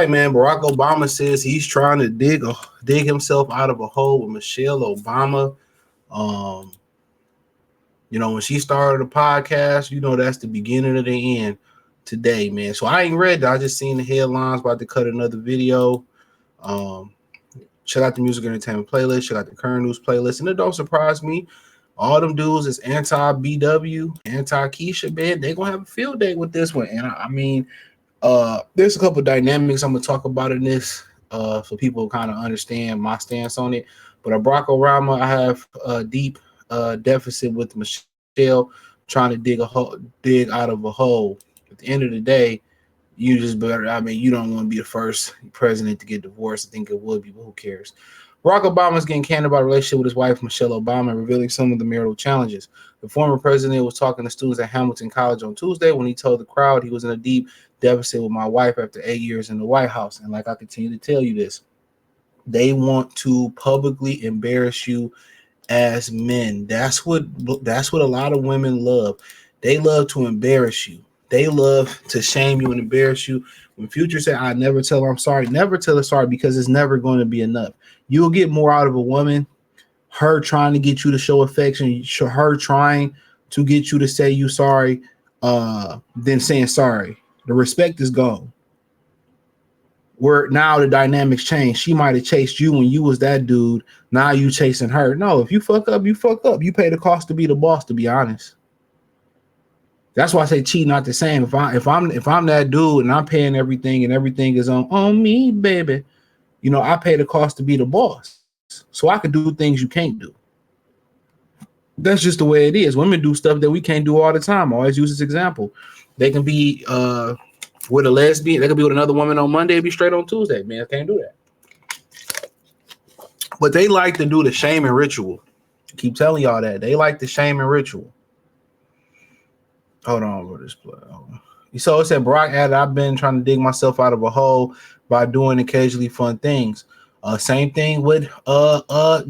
right, man. Barack Obama says he's trying to dig himself out of a hole with Michelle Obama. Um, when she started the podcast, that's the beginning of the end today, man. So I ain't read that. I just seen the headlines, about to cut another video. Um, check out the music entertainment playlist, check out the current news playlist, and it don't surprise me. All them dudes is anti-BW, anti-Keisha, man. They gonna have a field day with this one. And I mean, there's a couple of dynamics I'm gonna talk about in this, so people kind of understand my stance on it. But Barack Obama, I have a deep deficit with Michelle trying to dig out of a hole. At the end of the day, you just better. I mean, you don't want to be the first president to get divorced. I think it would be, but who cares? Barack Obama is getting candid about a relationship with his wife, Michelle Obama, revealing some of the marital challenges. The former president was talking to students at Hamilton College on Tuesday when he told the crowd he was in a deep deficit with my wife after 8 years in the White House. And like I continue to tell you this, they want to publicly embarrass you as men. That's what a lot of women love. They love to embarrass you. They love to shame you and embarrass you. When Future said, I never tell her I'm sorry, never tell her sorry, because it's never going to be enough. You'll get more out of a woman, her trying to get you to show affection, her trying to get you to say you sorry, than saying sorry. The respect is gone. Where now the dynamics change. She might have chased you when you was that dude. Now you chasing her. No, if you fuck up, you fuck up. You pay the cost to be the boss, to be honest. That's why I say cheat not the same. If I'm that dude and I'm paying everything and everything is on me, baby, I pay the cost to be the boss. So I can do things you can't do. That's just the way it is. Women do stuff that we can't do all the time. I always use this example. They can be with a lesbian. They could be with another woman on Monday and be straight on Tuesday. Man, can't do that. But they like to do the shaming ritual. I keep telling y'all that. They like the shaming ritual. Hold on for this play. So it said, Barack added, I've been trying to dig myself out of a hole by doing occasionally fun things. Same thing with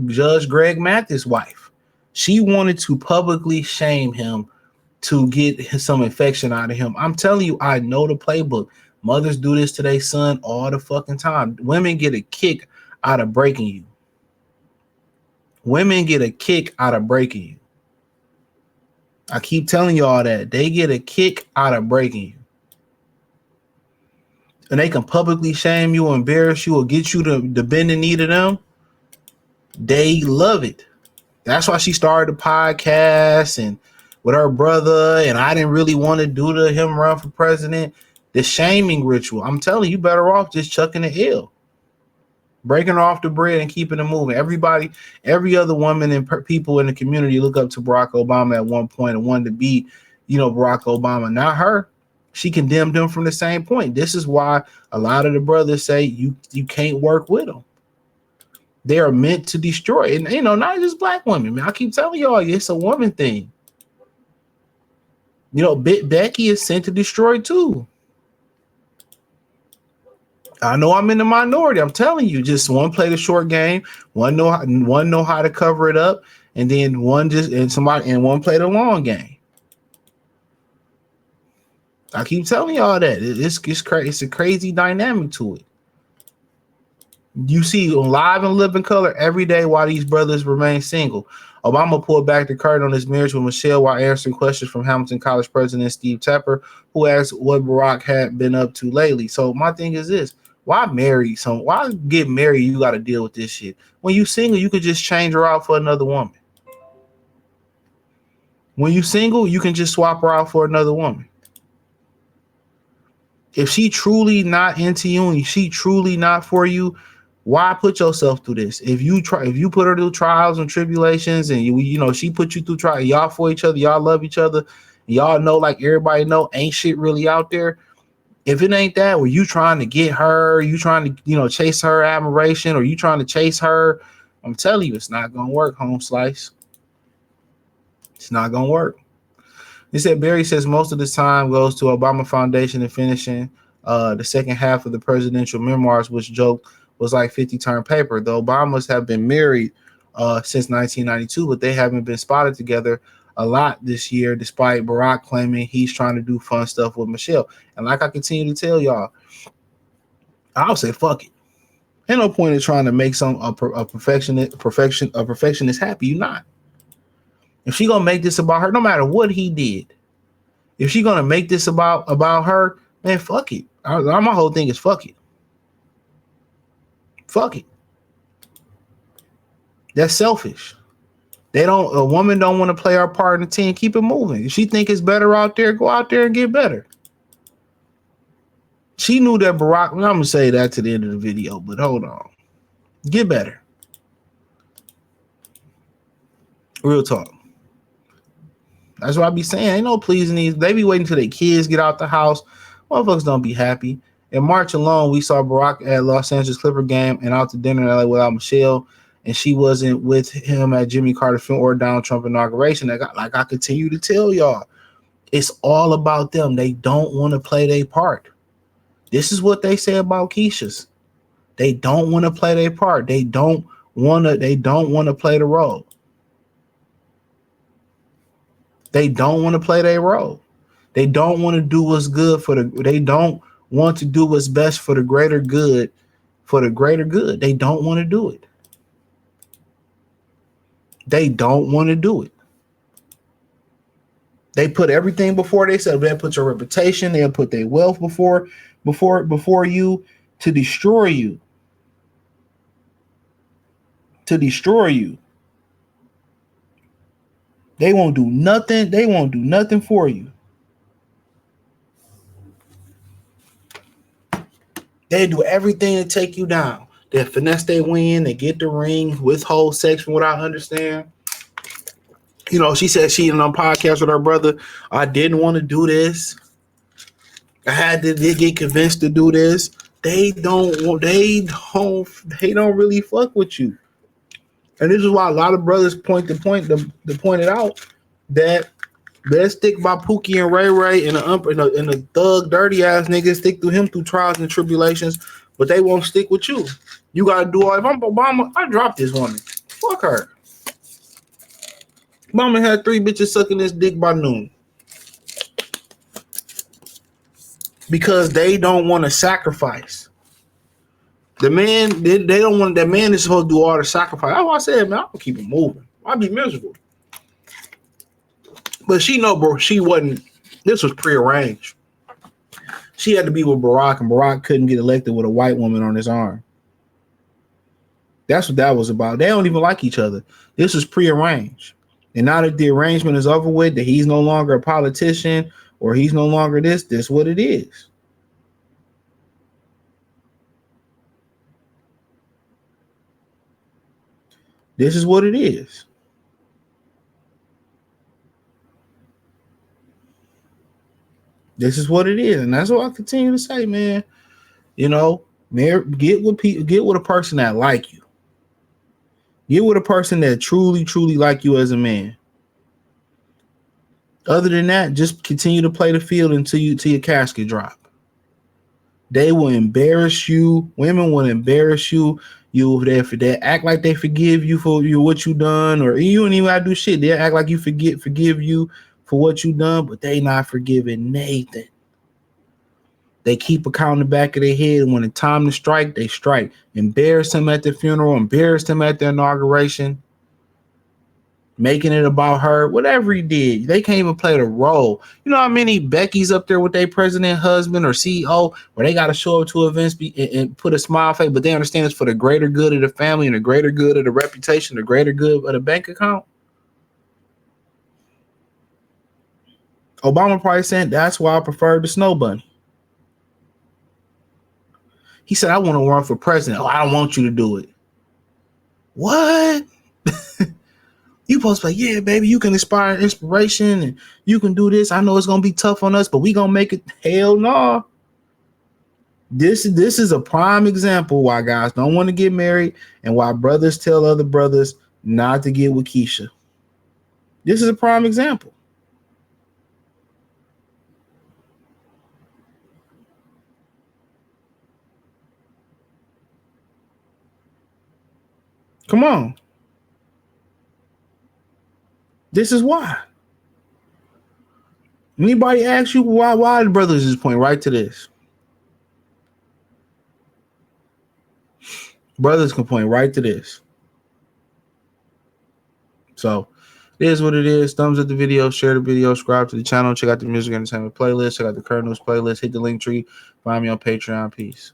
Judge Greg Mathis' wife. She wanted to publicly shame him to get some affection out of him. I'm telling you, I know the playbook. Mothers do this to their son all the fucking time. Women get a kick out of breaking you. Women get a kick out of breaking you. I keep telling y'all that. They get a kick out of breaking you. And they can publicly shame you or embarrass you or get you to bend the knee to them. They love it. That's why she started the podcast and with her brother. And I didn't really want to do him run for president. The shaming ritual. I'm telling you, better off just chucking the L. Breaking off the bread and keeping it moving. Everybody, every other woman and people in the community look up to Barack Obama at one point and wanted to be, Barack Obama. Not her. She condemned him from the same point. This is why a lot of the brothers say you can't work with them. They are meant to destroy. And, not just black women. Man, I keep telling y'all, it's a woman thing. Becky is sent to destroy too. I know I'm in the minority. I'm telling you, just one play the short game, one know how to cover it up, and then one play the long game. I keep telling y'all that it's crazy. It's a crazy dynamic to it. You see live and live in color every day while these brothers remain single. Obama pulled back the curtain on his marriage with Michelle while answering questions from Hamilton College president Steve Tepper, who asked what Barack had been up to lately. So my thing is this. Why get married? You got to deal with this shit. When you single, you could just change her out for another woman. When you single, you can just swap her out for another woman. If she truly not into you and she truly not for you, why put yourself through this? If you put her through trials and tribulations and she put you through trials, y'all for each other, y'all love each other, y'all know, like everybody know, ain't shit really out there. If it ain't that, where you trying to get her, you trying to, chase her admiration, or you trying to chase her, I'm telling you, it's not going to work, home slice. It's not going to work. He said, Barry says most of this time goes to Obama Foundation and finishing the second half of the presidential memoirs, which joked was like 50 term paper. The Obamas have been married since 1992, but they haven't been spotted together a lot this year, despite Barack claiming he's trying to do fun stuff with Michelle. And like I continue to tell y'all, I'll say fuck it. Ain't no point in trying to make a perfectionist happy. You not. If she gonna make this about her, no matter what he did, if she gonna make this about her, man, fuck it. My whole thing is fuck it. Fuck it. That's selfish. A woman don't want to play her part in the team. Keep it moving. If she think it's better out there, go out there and get better. She knew that Barack, I'm going to say that to the end of the video, but hold on. Get better. Real talk. That's what I be saying. Ain't no pleasing these. They be waiting till their kids get out the house. Motherfuckers don't be happy. In March alone, we saw Barack at Los Angeles Clipper game and out to dinner in LA without Michelle. And she wasn't with him at Jimmy Carter funeral or Donald Trump inauguration. Like I continue to tell y'all, it's all about them. They don't want to play their part. This is what they say about Keisha's. They don't want to play their part. They don't want to play the role. They don't want to play their role. They don't want to do what's good they don't want to do what's best for the greater good. For the greater good. They don't want to do it. They don't want to do it. They put everything before they said. They'll put your reputation. They'll put their wealth before you to destroy you. To destroy you. They won't do nothing. They won't do nothing for you. They do everything to take you down. They finesse their win. They get the ring, withhold sex from what I understand. You know, she said she on a podcast with her brother. I didn't want to do this. I had to get convinced to do this. They don't really fuck with you. And this is why a lot of brothers point it out that let's stick by Pookie and Ray Ray and the thug dirty ass niggas stick through him through trials and tribulations, but they won't stick with you. You gotta do all. If I'm Obama, I drop this woman. Fuck her. Obama had 3 bitches sucking his dick by noon because they don't want to sacrifice. The man, they don't want that man is supposed to do all the sacrifice. That's why I said, man, I'm gonna keep it moving. I'd be miserable. But she know, bro, she wasn't. This was prearranged. She had to be with Barack, and Barack couldn't get elected with a white woman on his arm. That's what that was about. They don't even like each other. This was prearranged. And now that the arrangement is over with, that he's no longer a politician or he's no longer this what it is. This is what it is. This is what it is. And that's what I continue to say, man. You know, get with a person that like you. Get with a person that truly, truly like you as a man. Other than that, just continue to play the field until your casket drop. They will embarrass you. Women will embarrass you. They act like they forgive you for what you done, or you don't even gotta do shit. They act like you forgive you for what you done, but they not forgiving Nathan. They keep a count in the back of their head, and when it's time to strike, they strike. Embarrass him at the funeral, embarrass him at the inauguration, making it about her, whatever he did. They can't even play the role. You know how many Becky's up there with their president, husband, or CEO, where they got to show up to events and put a smile face, but they understand it's for the greater good of the family and the greater good of the reputation, the greater good of the bank account. Obama probably said, that's why I prefer the snow bunny. He said, I want to run for president. Oh, I don't want you to do it. What? You supposed to be like, yeah, baby, you can inspire inspiration and you can do this. I know it's going to be tough on us, but we going to make it. Hell no. This is a prime example why guys don't want to get married and why brothers tell other brothers not to get with Keisha. This is a prime example. Come on. This is why. Anybody asks you why the brothers just point right to this. Brothers can point right to this. So it is what it is. Thumbs up the video, share the video, subscribe to the channel, check out the music entertainment playlist, check out the current news playlist, hit the link tree, find me on Patreon. Peace.